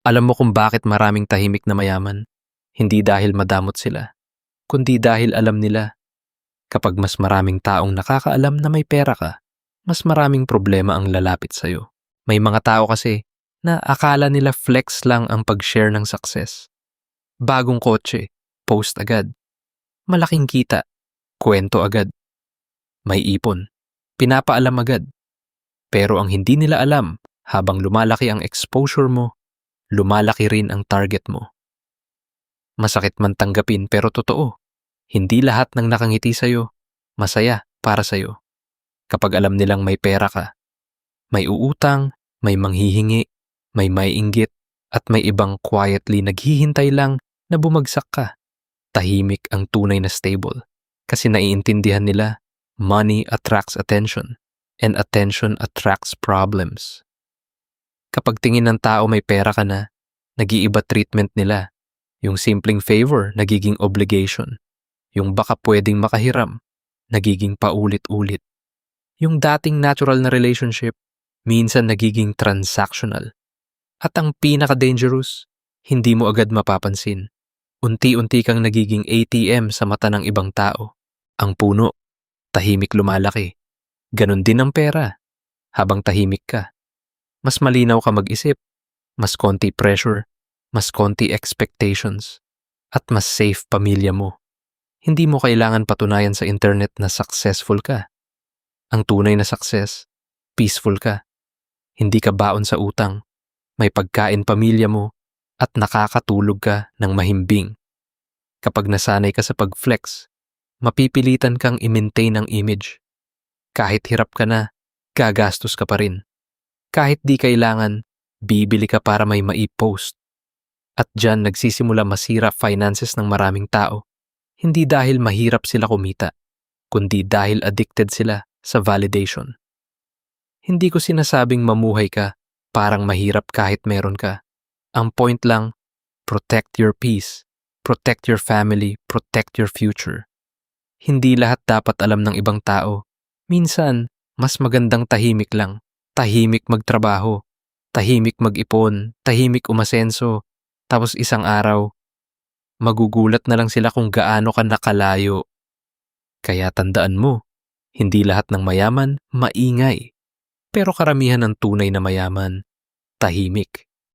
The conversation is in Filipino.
Alam mo kung bakit maraming tahimik na mayaman? Hindi dahil madamot sila, kundi dahil alam nila kapag mas maraming taong nakakaalam na may pera ka, mas maraming problema ang lalapit sa'yo. May mga tao kasi na akala nila flex lang ang pag-share ng success. Bagong kotse, post agad. Malaking kita, kwento agad. May ipon, pinapaalam agad. Pero ang hindi nila alam, habang lumalaki ang exposure mo, lumalaki rin ang target mo. Masakit man tanggapin pero totoo. Hindi lahat ng nakangiti sa'yo, masaya para sa'yo. Kapag alam nilang may pera ka, may uutang, may manghihingi, may maiinggit, at may ibang quietly naghihintay lang na bumagsak ka. Tahimik ang tunay na stable. Kasi naiintindihan nila, money attracts attention, and attention attracts problems. Kapag tingin ng tao may pera ka na, nag-iiba treatment nila. Yung simpleng favor, nagiging obligation. Yung baka pwedeng makahiram, nagiging paulit-ulit. Yung dating natural na relationship, minsan nagiging transactional. At ang pinaka-dangerous, hindi mo agad mapapansin. Unti-unti kang nagiging ATM sa mata ng ibang tao. Ang puno, tahimik lumalaki. Ganon din ang pera, habang tahimik ka. Mas malinaw ka mag-isip, mas konti pressure, mas konti expectations, at mas safe pamilya mo. Hindi mo kailangan patunayan sa internet na successful ka. Ang tunay na success, peaceful ka. Hindi ka baon sa utang, may pagkain pamilya mo, at nakakatulog ka ng mahimbing. Kapag nasanay ka sa pag-flex, mapipilitan kang i-maintain ang image. Kahit hirap ka na, gagastos ka pa rin. Kahit di kailangan, bibili ka para may mai-post. At dyan nagsisimula masira finances ng maraming tao. Hindi dahil mahirap sila kumita, kundi dahil addicted sila sa validation. Hindi ko sinasabing mamuhay ka parang mahirap kahit meron ka. Ang point lang, protect your peace, protect your family, protect your future. Hindi lahat dapat alam ng ibang tao. Minsan, mas magandang tahimik lang. Tahimik magtrabaho, tahimik mag-ipon, tahimik umasenso, tapos isang araw, magugulat na lang sila kung gaano ka nakalayo. Kaya tandaan mo, hindi lahat ng mayaman, maingay. Pero karamihan ng tunay na mayaman, tahimik.